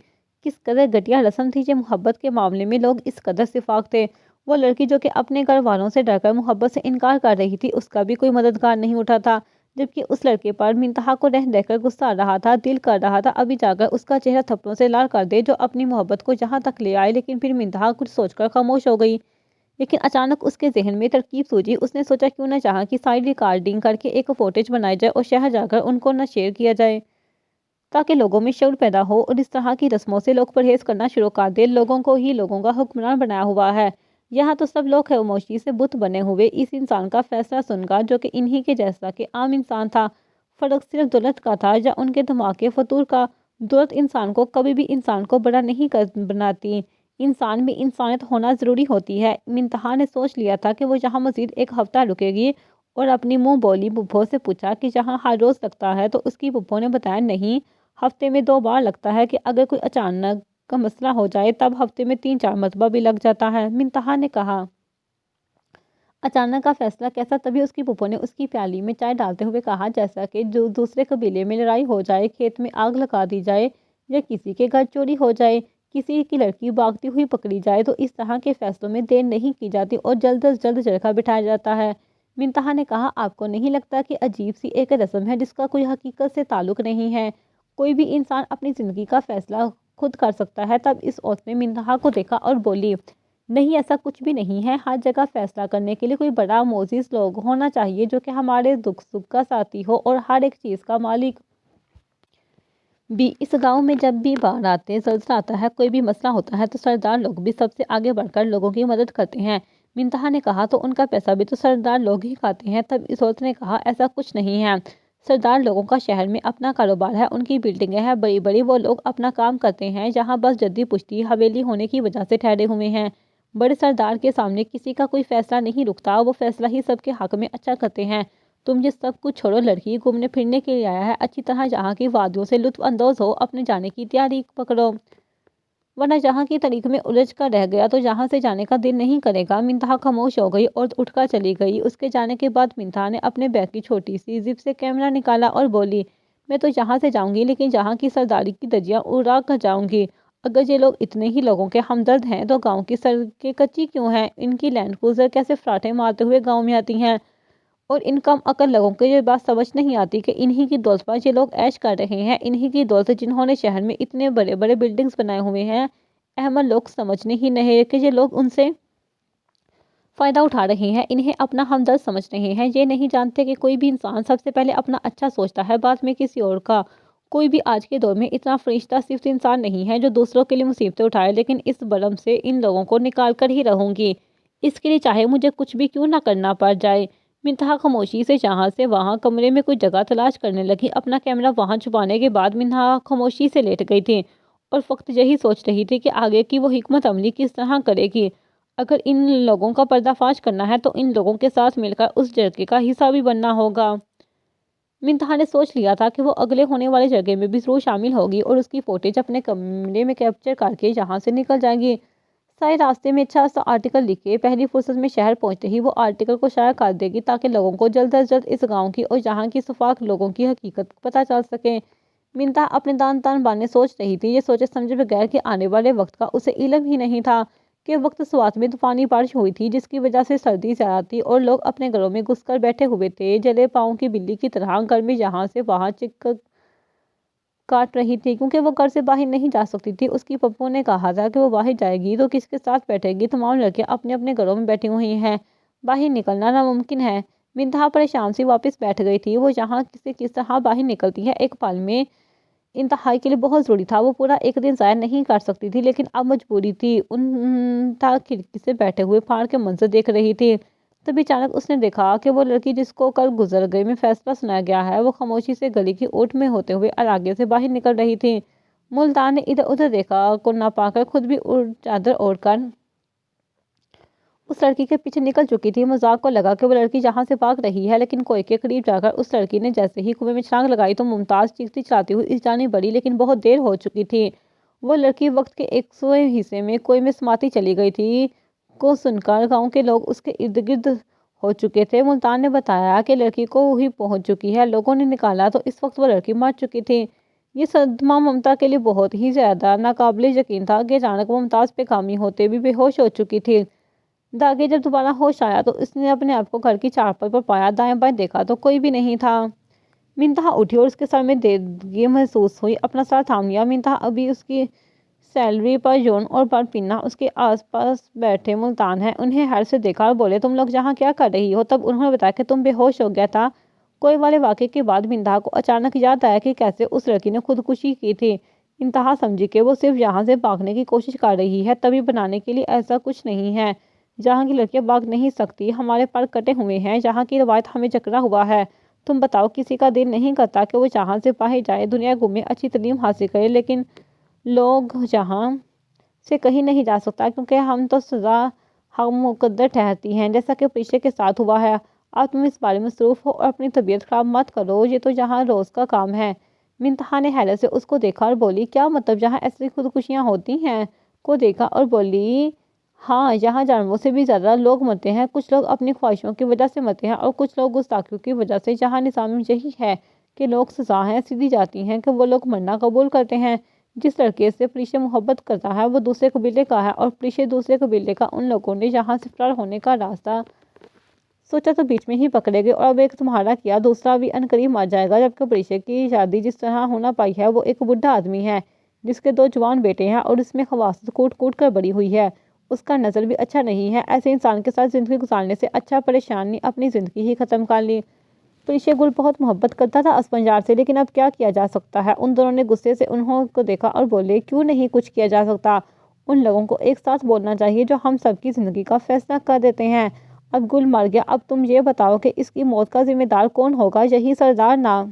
کس قدر گھٹیا رسم تھی یہ! محبت کے معاملے میں لوگ اس قدر شفاف تھے۔ وہ لڑکی جو کہ اپنے گھر والوں سے ڈر کر محبت سے انکار کر رہی تھی، اس کا بھی کوئی مددگار نہیں اٹھا تھا، جبکہ اس لڑکے پر منتہا کو رہ رہ کر غصہ آ رہا تھا۔ دل کر رہا تھا ابھی جا کر اس کا چہرہ تھپڑوں سے لال کر دے جو اپنی محبت کو یہاں تک لے آئے، لیکن پھر منتہا کچھ سوچ کر خاموش ہو گئی۔ لیکن اچانک اس کے ذہن میں ترکیب سوجی۔ اس نے سوچا کیوں نہ چاہا کہ ساری ریکارڈنگ کر کے ایک فوٹیج بنائی جائے اور شہر جا کر ان کو نہ شیئر کیا جائے تاکہ لوگوں میں شعور پیدا ہو اور اس طرح کی رسموں سے لوگ پرہیز کرنا شروع کر دیں۔ لوگوں کو ہی لوگوں کا حکمران بنایا ہوا ہے۔ یہاں تو سب لوگ خاموشی سے بت بنے ہوئے اس انسان کا فیصلہ سن کر جو کہ انہی کے جیسا کہ عام انسان تھا۔ فرق صرف دولت کا تھا یا ان کے دماغ کے فطور کا۔ دولت انسان کو کبھی بھی انسان کو بڑا نہیں بناتی، انسان میں انسانیت ہونا ضروری ہوتی ہے۔ منتہا نے سوچ لیا تھا کہ وہ یہاں مزید 1 ہفتہ رکے گی اور اپنی منہ بولی پھپھو سے پوچھا کہ یہاں ہر روز لگتا ہے تو اس کی پھپھو نے بتایا نہیں، ہفتے میں 2 بار لگتا ہے، کہ اگر کوئی اچانک کا مسئلہ ہو جائے تب ہفتے میں 3-4 مرتبہ بھی لگ جاتا ہے۔ منتہا نے کہا اچانک کا فیصلہ کیسا؟ تبھی اس کی پھپھو نے اس کی پیالی میں چائے ڈالتے ہوئے کہا جیسا کہ جو دوسرے قبیلے میں لڑائی ہو جائے، کھیت میں آگ لگا دی جائے یا کسی کے گھر چوری ہو جائے، کسی کی لڑکی بھاگتی ہوئی پکڑی جائے تو اس طرح کے فیصلوں میں دیر نہیں کی جاتی اور جلد از جلد جرگہ بٹھایا جاتا ہے۔ منتہا نے کہا آپ کو نہیں لگتا کہ عجیب سی ایک رسم ہے جس کا کوئی حقیقت سے تعلق نہیں ہے؟ کوئی بھی انسان اپنی زندگی کا فیصلہ خود کر سکتا ہے۔ تب اس عورت نے منتہا کو دیکھا اور بولی نہیں، ایسا کچھ بھی نہیں ہے، ہر جگہ فیصلہ کرنے کے لیے کوئی بڑا معزز لوگ ہونا چاہیے جو کہ ہمارے دکھ سکھ کا ساتھی ہو اور ہر ایک چیز کا مالک بھی۔ اس گاؤں میں جب بھی باڑھ آتے، زلزلہ آتا ہے، کوئی بھی مسئلہ ہوتا ہے تو سردار لوگ بھی سب سے آگے بڑھ کر لوگوں کی مدد کرتے ہیں۔ منتہا نے کہا تو ان کا پیسہ بھی تو سردار لوگ ہی کھاتے ہیں؟ تب اس عورت نے کہا ایسا کچھ نہیں ہے، سردار لوگوں کا شہر میں اپنا کاروبار ہے، ان کی بلڈنگیں ہیں بڑی بڑی، وہ لوگ اپنا کام کرتے ہیں، یہاں بس جدی پشتی حویلی ہونے کی وجہ سے ٹھہرے ہوئے ہیں۔ بڑے سردار کے سامنے کسی کا کوئی فیصلہ نہیں رکتا، وہ فیصلہ ہی سب کے حق میں اچھا کرتے ہیں۔ تم یہ سب کچھ چھوڑو، لڑکی گھومنے پھرنے کے لیے آیا ہے، اچھی طرح یہاں کی وادیوں سے لطف اندوز ہو، اپنے جانے کی تیاری پکڑو، ورنہ یہاں کی تاریخ میں الجھ کر رہ گیا تو یہاں سے جانے کا دل نہیں کرے گا۔ منتہا خاموش ہو گئی اور اٹھ کر چلی گئی۔ اس کے جانے کے بعد منتہا نے اپنے بیگ کی چھوٹی سی زپ سے کیمرہ نکالا اور بولی میں تو یہاں سے جاؤں گی لیکن یہاں کی سرداری کی دھجیاں اڑا کر جاؤں گی۔ اگر یہ لوگ اتنے ہی لوگوں کے ہمدرد ہیں تو گاؤں کی سڑکیں کچی کیوں ہیں؟ ان کی لینڈ کروزر کیسے فراٹے مارتے ہوئے گاؤں میں آتی ہیں اور ان کم عقل لوگوں کو یہ بات سمجھ نہیں آتی کہ انہی کی دولت پر یہ لوگ عیش کر رہے ہیں، انہی کی دولت جنہوں نے شہر میں اتنے بڑے بڑے بلڈنگز بنائے ہوئے ہیں۔ احمد لوگ سمجھنے ہی نہیں کہ یہ لوگ ان سے فائدہ اٹھا رہے ہیں، انہیں اپنا ہمدرد سمجھ رہے ہیں۔ یہ نہیں جانتے کہ کوئی بھی انسان سب سے پہلے اپنا اچھا سوچتا ہے، بعد میں کسی اور کا۔ کوئی بھی آج کے دور میں اتنا فرشتہ صرف انسان نہیں ہے جو دوسروں کے لیے مصیبتیں اٹھائے، لیکن اس برم سے ان لوگوں کو نکال کر ہی رہوں گی، اس کے لیے چاہے مجھے کچھ بھی کیوں نہ کرنا پڑ جائے۔ منتہا خاموشی سے جہاں سے وہاں کمرے میں کوئی جگہ تلاش کرنے لگی۔ اپنا کیمرہ وہاں چھپانے کے بعد منتہا خاموشی سے لیٹ گئی تھی اور فقط یہی سوچ رہی تھی کہ آگے کی وہ حکمت عملی کس طرح کرے گی۔ اگر ان لوگوں کا پردہ فاش کرنا ہے تو ان لوگوں کے ساتھ مل کر اس جرگے کا حصہ بھی بننا ہوگا۔ منتہا نے سوچ لیا تھا کہ وہ اگلے ہونے والے جرگے میں بھی ضرور شامل ہوگی اور اس کی فوٹیج اپنے کمرے میں کیپچر کر کے یہاں سے نکل جائے گی۔ سائے راستے میں اچھا سا آرٹیکل لکھ کے پہلی فرصت میں شہر پہنچتے ہی وہ آرٹیکل کو شائع کر دے گی تاکہ لوگوں کو جلد از جلد اس گاؤں کی اور یہاں کی سفاک لوگوں کی حقیقت پتہ چل سکے۔ منتہا اپنے دان تان بانے سوچ رہی تھی، یہ سوچے سمجھے بغیر کہ آنے والے وقت کا اسے علم ہی نہیں تھا کہ وقت سوات میں طوفانی بارش ہوئی تھی جس کی وجہ سے سردی زیادہ تھی اور لوگ اپنے گھروں میں گھس کر بیٹھے ہوئے تھے، جلے پاؤں کی بلی کی طرح گرمی یہاں سے وہاں چکر کاٹ رہی تھی کیونکہ وہ گھر سے باہر نہیں جا سکتی تھی۔ اس کی پپو نے کہا تھا کہ وہ باہر جائے گی تو کس کے ساتھ بیٹھے گی، تمام لڑکیاں اپنے اپنے گھروں میں بیٹھی ہوئی ہیں، باہر نکلنا ناممکن ہے۔ منتہا پریشان سی واپس بیٹھ گئی تھی، وہ یہاں سے کس طرح باہر نکلتی ہے ایک پل میں انتہائی کے لیے بہت ضروری تھا، وہ پورا ایک دن ضائع نہیں کر سکتی تھی، لیکن اب مجبوری تھی۔ انتہا کھڑکی سے بیٹھے ہوئے پہاڑ کے منظر دیکھ رہی تھی، تبھی اچانک اس نے دیکھا کہ وہ لڑکی جس کو کل گزر گئے میں فیصلہ سنایا گیا ہے، وہ خاموشی سے گلی کی اوٹ میں ہوتے ہوئے آگے سے باہر نکل رہی تھی۔ ملتان نے ادھر ادھر دیکھا کو نہ پا کر خود بھی چادر اوڑھ کر اس لڑکی کے پیچھے نکل چکی تھی۔ مذاق کو لگا کہ وہ لڑکی یہاں سے بھاگ رہی ہے، لیکن کنویں کے قریب جا کر اس لڑکی نے جیسے ہی کنویں میں چھلانگ لگائی تو ممتاز چیختی چلاتی ہوئی اس جانب بڑھی، لیکن بہت دیر ہو چکی تھی۔ وہ لڑکی وقت کے 100ویں حصے میں کنویں میں سماتی چلی گئی تھی کو سن کر گاؤں کے لوگ اس کے ارد گرد ہو چکے تھے۔ ملتان نے بتایا کہ لڑکی کو ہی پہنچ چکی ہے، لوگوں نے نکالا تو اس وقت وہ لڑکی مر چکی تھی۔ یہ صدمہ ممتا کے لیے بہت ہی زیادہ ناقابل یقین تھا کہ اچانک وہ ممتاز پہ کامی ہوتے بھی بے ہوش ہو چکی تھی۔ داغے جب دوبارہ ہوش آیا تو اس نے اپنے آپ کو گھر کی چارپائی پر پایا، دائیں بائیں دیکھا تو کوئی بھی نہیں تھا۔ منتہا اٹھی اور اس کے سر میں درد محسوس ہوئی، اپنا سر تھام لیا۔ منتہا ابھی اس کی سیلری پر یون اور برپینا اس کے آس پاس بیٹھے ملتان ہیں، انہیں حیرت سے دیکھا اور بولے تم لوگ یہاں کیا کر رہی ہو؟ تب انہوں نے بتایا کہ تم بے ہوش ہو گیا تھا۔ کوئی والے واقعے کے بعد منتہا کو اچانک یاد آیا کہ کیسے اس لڑکی نے خودکشی کی تھی۔ انتہا سمجھی کہ وہ صرف یہاں سے بھاگنے کی کوشش کر رہی ہے، طبی بنانے کے لیے ایسا کچھ نہیں ہے، جہاں کی لڑکیاں بھاگ نہیں سکتی، ہمارے پر کٹے ہوئے ہیں، یہاں کی روایت ہمیں جکڑا ہوا ہے۔ تم بتاؤ کسی کا دل نہیں کرتا کہ وہ یہاں سے باہر جائے، دنیا گھومے، اچھی تعلیم حاصل کرے، لیکن لوگ یہاں سے کہیں نہیں جا سکتا کیونکہ ہم تو سزا ہم مقدر ٹھہرتی ہیں، جیسا کہ پریشے کے ساتھ ہوا ہے۔ اب تم اس بارے میں مصروف ہو اور اپنی طبیعت خراب مت کرو، یہ تو یہاں روز کا کام ہے۔ منتہا نے حیرت سے اس کو دیکھا اور بولی کیا مطلب یہاں ایسی خودکشیاں ہوتی ہیں؟ کو دیکھا اور بولی ہاں، یہاں جانوروں سے بھی زیادہ لوگ مرتے ہیں، کچھ لوگ اپنی خواہشوں کی وجہ سے مرتے ہیں اور کچھ لوگ گستاخیوں کی وجہ سے۔ یہاں نظام یہی ہے کہ لوگ سزائیں سیدھی جاتی ہیں کہ وہ لوگ مرنا قبول کرتے ہیں۔ جس لڑکے سے پریشے محبت کرتا ہے وہ دوسرے قبیلے کا ہے اور پریشے دوسرے قبیلے کا۔ ان لوگوں نے یہاں سے فرار ہونے کا راستہ سوچا تو بیچ میں ہی پکڑے گئے، اور اب ایک تمہارا کیا دوسرا بھی عنقریب مر جائے گا، جبکہ پریشے کی شادی جس طرح ہونا پائی ہے وہ ایک بوڑھا آدمی ہے جس کے 2 جوان بیٹے ہیں اور اس میں خواص کوٹ کوٹ کر بڑی ہوئی ہے۔ اس کا نظر بھی اچھا نہیں ہے، ایسے انسان کے ساتھ زندگی گزارنے سے اچھا پریشانی اپنی زندگی ہی ختم کر لی۔ پریشے گل بہت محبت کرتا تھا اسفنجار سے، لیکن اب کیا کیا جا سکتا ہے؟ ان دونوں نے غصے سے انہوں کو دیکھا اور بولے کیوں نہیں کچھ کیا جا سکتا؟ ان لوگوں کو ایک ساتھ بولنا چاہیے جو ہم سب کی زندگی کا فیصلہ کر دیتے ہیں۔ اب گل مر گیا، اب تم یہ بتاؤ کہ اس کی موت کا ذمہ دار کون ہوگا؟ یہی سردار نا،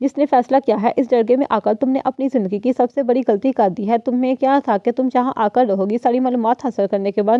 جس نے فیصلہ کیا ہے۔ اس جرگے میں آ کر تم نے اپنی زندگی کی سب سے بڑی غلطی کر دی ہے۔ تمہیں کیا تھا کہ تم یہاں آ کر رہو گی، ساری معلومات حاصل کرنے کے بعد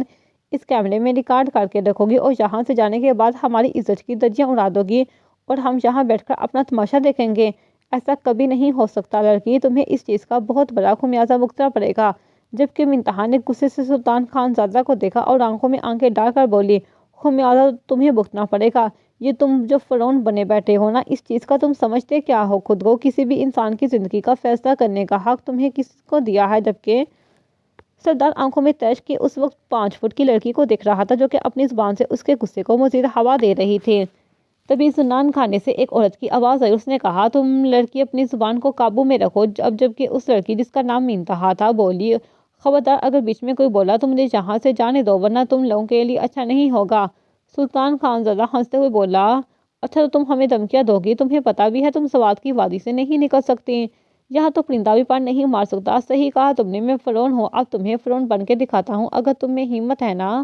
اس کیمرے میں ریکارڈ کر کے رکھو گی اور یہاں سے جانے کے بعد ہماری عزت کی دھجیاں اڑا دو گی اور ہم یہاں بیٹھ کر اپنا تماشا دیکھیں گے؟ ایسا کبھی نہیں ہو سکتا لڑکی، تمہیں اس چیز کا بہت بڑا خمیازہ بھگتنا پڑے گا۔ جبکہ منتہا نے غصے سے سلطان خان زادہ کو دیکھا اور آنکھوں میں آنکھیں ڈال کر بولی خمیازہ تمہیں بھگتنا پڑے گا؟ یہ تم جو فرعون بنے بیٹھے ہو نا، اس چیز کا تم سمجھتے کیا ہو خود کو؟ کسی بھی انسان کی زندگی کا فیصلہ کرنے کا حق تمہیں کس کو دیا ہے؟ جبکہ سردار آنکھوں میں تیش کے اس وقت 5 فٹ کی لڑکی کو دیکھ رہا تھا جو کہ اپنی زبان سے اس کے غصے کو مزید ہوا دے رہی تھی۔ تبھی زنان خانے سے ایک عورت کی آواز آئی۔ اس نے کہا، تم لڑکی اپنی زبان کو قابو میں رکھو۔ جبکہ اس لڑکی جس کا نام منتہا تھا بولی، خبردار اگر بیچ میں کوئی بولا تو مجھے یہاں سے جانے دو ورنہ تم لوگوں کے لیے اچھا نہیں ہوگا۔ سلطان خان زادہ ہنستے ہوئے بولا، اچھا تو تم ہمیں دھمکیاں دو گی؟ تمہیں پتہ بھی ہے تم سوات کی وادی سے نہیں نکل سکتی، یہاں تو پرندہ بھی پر نہیں مار سکتا۔ صحیح کہا تم نے، میں فرعون ہوں، اب تمہیں فرعون بن کے دکھاتا ہوں۔ اگر تم میں ہمت ہے نا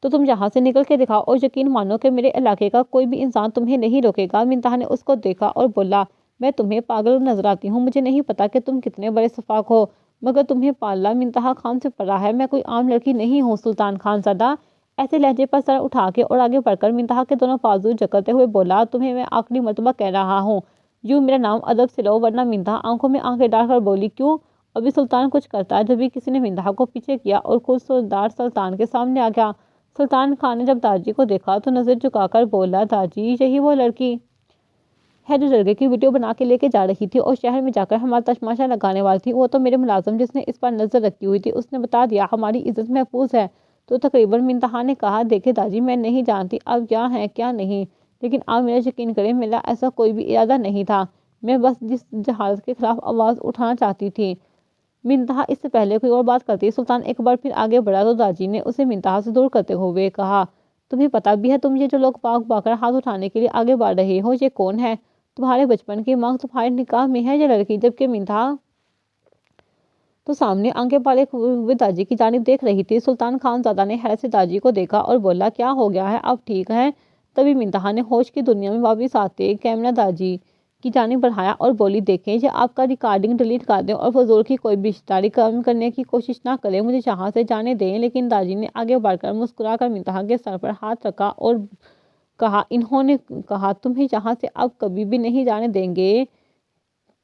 تو تم یہاں سے نکل کے دکھاؤ اور یقین مانو کہ میرے علاقے کا کوئی بھی انسان تمہیں نہیں روکے گا۔ منتہا نے اس کو دیکھا اور بولا، میں تمہیں پاگل نظر آتی ہوں، مجھے نہیں پتا کہ تم کتنے بڑے سفاک ہو، مگر تمہیں پالنا منتہا خان سے پڑا ہے، میں کوئی عام لڑکی نہیں ہوں۔ سلطان خان زادہ ایسے لہجے پر سر اٹھا کے اور آگے بڑھ کر منتہا کے دونوں بازو جکڑتے ہوئے بولا، تمہیں میں آخری مرتبہ کہہ رہا ہوں، یوں میرا نام ادب سے لو ورنہ۔ منتہا آنکھوں میں آنکھیں ڈال کر بولی، کیوں؟ ابھی سلطان کچھ کرتا ہے جبھی کسی نے منتہا کو پیچھے کیا اور خود سردار سلطان کے سامنے آ گیا۔ سلطان خان نے جب داجی کو دیکھا تو نظر جھکا کر بولا، داجی یہی وہ لڑکی ہے جو جرگے کی ویڈیو بنا کے لے کے جا رہی تھی اور شہر میں جا کر ہمارا تماشا لگانے والی تھی۔ وہ تو میرے ملازم جس نے اس پر نظر رکھی ہوئی تھی اس نے بتا دیا، ہماری عزت محفوظ ہے تو تقریباً۔ منتہا نے کہا، دیکھیں داجی، میں نہیں جانتی اب کیا ہے کیا نہیں، لیکن آپ میرا یقین کریں، میرا ایسا کوئی بھی ارادہ نہیں تھا، میں بس جس جہالت کے خلاف آواز اٹھانا چاہتی تھی۔ منتہا اس سے پہلے کوئی اور بات کرتی سلطان ایک بار پھر آگے بڑھا تو داجی نے اسے منتہا سے دور کرتے ہوئے کہا، تمہیں پتہ بھی ہے تم یہ جو لوگ پاک کر ہاتھ اٹھانے کے لیے آگے بڑھ رہے ہو یہ کون ہے؟ تمہارے بچپن کی ماں تمہارے نکاح میں ہے یہ لڑکی۔ جبکہ منتہا تو سامنے آنکھیں پھاڑے ہوئے داجی کی جانب دیکھ رہی تھی۔ سلطان خان زادہ نے حیرت سے داجی کو دیکھا اور بولا، کیا ہو گیا ہے، اب ٹھیک ہے؟ تبھی منتہا نے ہوش کی دنیا میں واپس آتے کیمرہ داجی کی جانب بڑھایا اور بولی، دیکھیں یہ آپ کا ریکارڈنگ ڈیلیٹ کر دیں اور فضول کی کوئی بھی رشتہ کم کرنے کی کوشش نہ کریں، مجھے یہاں سے جانے دیں۔ لیکن داجی نے آگے بڑھ کر مسکرا کر منتہا کے سر پر ہاتھ رکھا اور کہا، انہوں نے کہا تمہیں یہاں سے اب کبھی بھی نہیں جانے دیں گے۔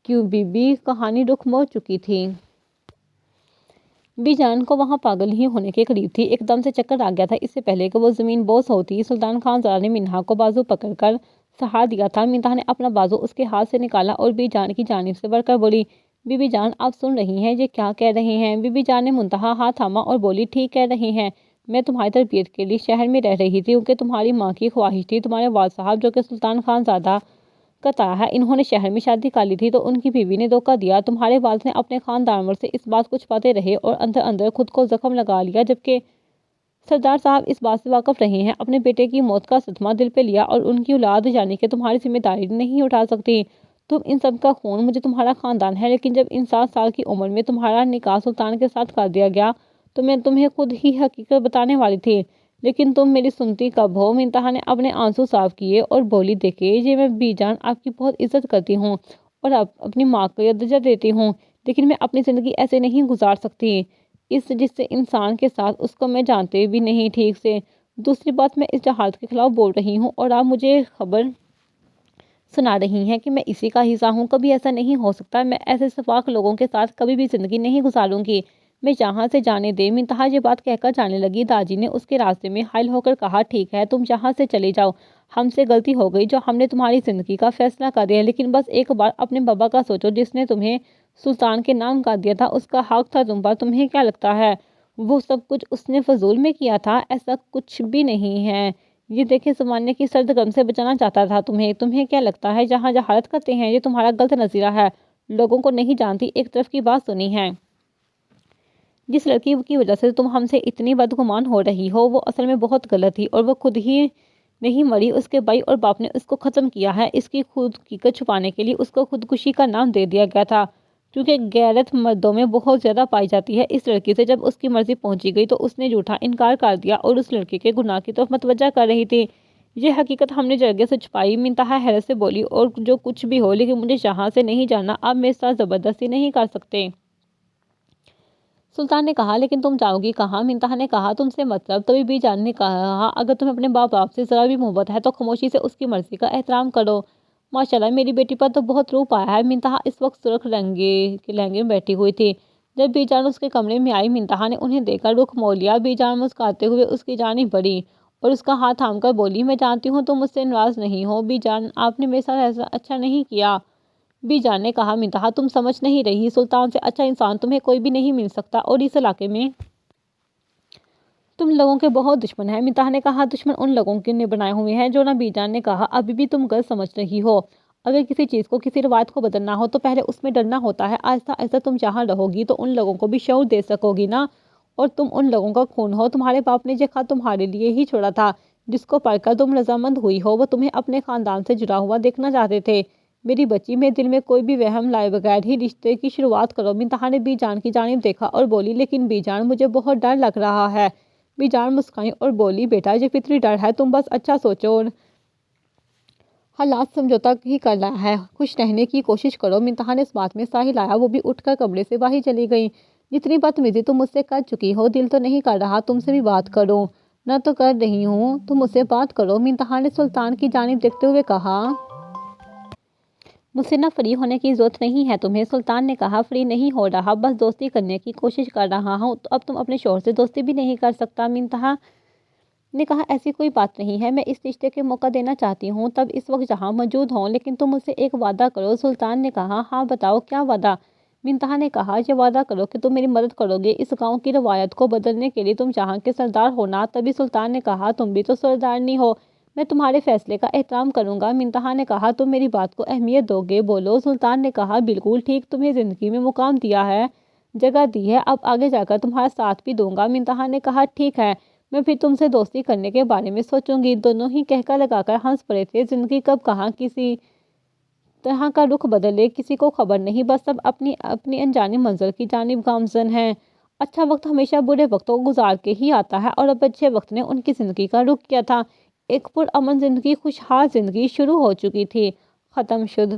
کیوں بی بی؟ کہانی رخ موڑ چکی تھی۔ بی جان کو وہاں پاگل ہی ہونے کے قریب تھی، ایک دم سے چکر آ گیا تھا۔ اس سے پہلے کہ وہ زمین بوس ہوتی، سلطان خان زادہ نے منتہا کو بازو پکڑ کر سہار دیا تھا۔ منتہا نے اپنا بازو اس کے ہاتھ سے نکالا اور بی جان کی جانب سے بڑھ کر بولی، بی بی جان آپ سن رہی ہیں یہ کیا کہہ رہے ہیں؟ بی بی جان نے منتہا ہاتھ تھاما اور بولی، ٹھیک کہہ رہی ہیں، میں تمہاری تربیت کے لیے شہر میں رہ رہی تھی کیونکہ تمہاری ماں کی خواہش تھی۔ تمہارے والد صاحب جو کہ سلطان خان زادہ کا تایا ہے، انہوں نے شہر میں شادی کر لی تھی تو ان کی بیوی نے دھوکہ دیا۔ تمہارے والد نے اپنے خاندانور سے اس بات کو چھپاتے رہے اور اندر اندر خود کو زخم لگا لیا۔ جبکہ سردار صاحب اس بات سے واقف رہے ہیں، اپنے بیٹے کی موت کا صدمہ دل پہ لیا اور ان کی اولاد یعنی کہ تمہاری ذمہ داری نہیں اٹھا سکتی۔ تم ان سب کا خون مجھے تمہارا خاندان ہے، لیکن جب ان 7 سال کی عمر میں تمہارا نکاح سلطان کے ساتھ کر دیا گیا تو میں تمہیں خود ہی حقیقت بتانے والی تھی، لیکن تم میری سنتی کب ہو؟ منتہا نے اپنے آنسو صاف کیے اور بولی، دیکھیں یہ میں بی جان آپ کی بہت عزت کرتی ہوں اور اپنی ماں کو درجہ دیتی ہوں، لیکن میں اپنی زندگی ایسے نہیں گزار سکتی جس سے انسان کے ساتھ اس کو میں جانتے بھی نہیں ٹھیک سے۔ دوسری بات، میں اس جہالت کے خلاف بول رہی ہوں اور آپ مجھے خبر سنا رہی ہیں کہ میں اسی کا حصہ ہوں۔ کبھی ایسا نہیں ہو سکتا، میں ایسے شفاق لوگوں کے ساتھ کبھی بھی زندگی نہیں گزاروں گی، میں یہاں سے جانے دیں۔ منتہا یہ بات کہہ کر جانے لگی۔ داجی نے اس کے راستے میں حائل ہو کر کہا، ٹھیک ہے تم یہاں سے چلے جاؤ، ہم سے غلطی ہو گئی جو ہم نے تمہاری زندگی کا فیصلہ کر دیا، لیکن بس ایک بار اپنے بابا کا سوچو جس نے تمہیں سلطان کے نام کر دیا تھا، اس کا حق تھا تم پر۔ تمہیں کیا لگتا ہے وہ سب کچھ اس نے فضول میں کیا تھا؟ ایسا کچھ بھی نہیں ہے، یہ دیکھیں زمانے کی سرد گرم سے بچانا چاہتا تھا تمہیں کیا لگتا ہے جہاں جہالت کرتے ہیں؟ یہ تمہارا غلط نظریہ ہے، لوگوں کو نہیں جانتی ایک طرف کی بات سنی ہے۔ جس لڑکی کی وجہ سے تم ہم سے اتنی بدگمان ہو رہی ہو وہ اصل میں بہت غلط تھی اور وہ خود ہی نہیں مری، اس کے بھائی اور باپ نے اس کو ختم کیا ہے۔ اس کی خود حقیقت چھپانے کے لیے اس کو خودکشی کا نام دے دیا گیا تھا، کیونکہ غیرت مردوں میں بہت زیادہ پائی جاتی ہے۔ اس لڑکی سے جب اس کی مرضی پہنچی گئی تو اس نے جھوٹا انکار کر دیا اور اس لڑکی کے گناہ کی طرف متوجہ کر رہی تھی۔ یہ حقیقت ہم نے جرگے سے چھپائی۔ منتہا حیرت سے بولی، اور جو کچھ بھی ہو لیکن مجھے یہاں سے نہیں جانا، آپ میرے ساتھ زبردستی نہیں کر سکتے۔ سلطان نے کہا، لیکن تم جاؤ گی کہاں؟ منتہا نے کہا، تم سے مطلب؟ تبھی بی جان نے کہا، اگر تمہیں اپنے باپ سے ذرا بھی محبت ہے تو خاموشی سے اس کی مرضی کا احترام کرو۔ ماشاءاللہ میری بیٹی پر تو بہت روپ آیا ہے۔ منتہا اس وقت سرخ لہنگے میں بیٹھی ہوئی تھی۔ جب بی جان اس کے کمرے میں آئی منتہا نے انہیں دیکھ کر رخ موڑ لیا۔ بی جان مسکراتے ہوئے اس کی جانب بڑھی اور اس کا ہاتھ تھام کر بولی، میں جانتی ہوں تم مجھ سے ناراض نہیں ہو بی جان، آپ نے میرے ساتھ ایسا اچھا نہیں کیا، بی جان نے کہا منتہا تم سمجھ نہیں رہی، سلطان سے اچھا انسان تمہیں کوئی بھی نہیں مل سکتا اور اس علاقے میں تم لوگوں کے بہت دشمن ہیں۔ منتہا نے کہا دشمن ان لوگوں نے بنائے ہوئے ہیں جو نہ۔ بی جان نے کہا ابھی بھی تم غلط سمجھ رہی ہو، اگر کسی چیز کو، کسی روایت کو بدلنا ہو تو پہلے اس میں ڈرنا ہوتا ہے۔ آہستہ آہستہ تم جہاں رہو گی تو ان لوگوں کو بھی شعور دے سکو گی نا، اور تم ان لوگوں کا خون ہو۔ تمہارے باپ نے یہ خط تمہارے لیے ہی چھوڑا تھا، جس کو پڑھ کر تم رضامند ہوئی ہو۔ وہ تمہیں اپنے خاندان سے جڑا ہوا دیکھنا چاہتے تھے۔ میری بچی، میرے دل میں کوئی بھی وہم لائے بغیر ہی رشتے کی شروعات کرو۔ منتہا نے بی جان کی جانب دیکھا اور بولی لیکن بی جان مجھے بہت ڈر لگ رہا ہے۔ بی جان مسکرائیں اور بولی بیٹا یہ فطری ڈر ہے، تم بس اچھا سوچو اور حالات سمجھوتا ہی کرنا ہے، خوش رہنے کی کوشش کرو۔ منتہا نے اس بات میں صحیح لایا، وہ بھی اٹھ کر کمرے سے باہر چلی گئی۔ جتنی بدتمیزی تم مجھ سے کر چکی ہو، دل تو نہیں کر رہا تم سے بھی بات کروں۔ نہ تو کر رہی ہوں، تم مجھ سے بات کرو۔ منتہا نے سلطان کی جانب دیکھتے ہوئے کہا مجھ سے نہ فری ہونے کی ضرورت نہیں ہے تمہیں۔ سلطان نے کہا فری نہیں ہو رہا، بس دوستی کرنے کی کوشش کر رہا ہوں۔ تو اب تم اپنے شوہر سے دوستی بھی نہیں کر سکتا؟ منتہا نے کہا ایسی کوئی بات نہیں ہے، میں اس رشتے کے موقع دینا چاہتی ہوں، تب اس وقت جہاں موجود ہوں، لیکن تم مجھ سے ایک وعدہ کرو۔ سلطان نے کہا ہاں بتاؤ کیا وعدہ؟ منتہا نے کہا یہ وعدہ کرو کہ تم میری مدد کرو گے، اس گاؤں کی روایت کو بدلنے کے لیے تم جہاں کے سردار ہونا۔ تبھی سلطان نے کہا تم بھی تو سردارنی ہو، میں تمہارے فیصلے کا احترام کروں گا۔ منتہا نے کہا تم میری بات کو اہمیت دو گے، بولو۔ سلطان نے کہا بالکل ٹھیک، تمہیں زندگی میں مقام دیا ہے، جگہ دی ہے، اب آگے جا کر تمہارا ساتھ بھی دوں گا۔ منتہا نے کہا ٹھیک ہے، میں پھر تم سے دوستی کرنے کے بارے میں سوچوں گی۔ دونوں ہی قہقہ لگا کر ہنس پڑے تھے۔ زندگی کب کہاں کسی طرح کا رخ بدلے کسی کو خبر نہیں، بس سب اپنی اپنی انجانی منزل کی جانب گامزن ہیں۔ اچھا وقت ہمیشہ برے وقتوں کو گزار کے ہی آتا ہے، اور اب اچھے وقت نے ان کی زندگی کا رخ کیا تھا۔ ایک پرامن زندگی، خوشحال زندگی شروع ہو چکی تھی۔ ختم شد۔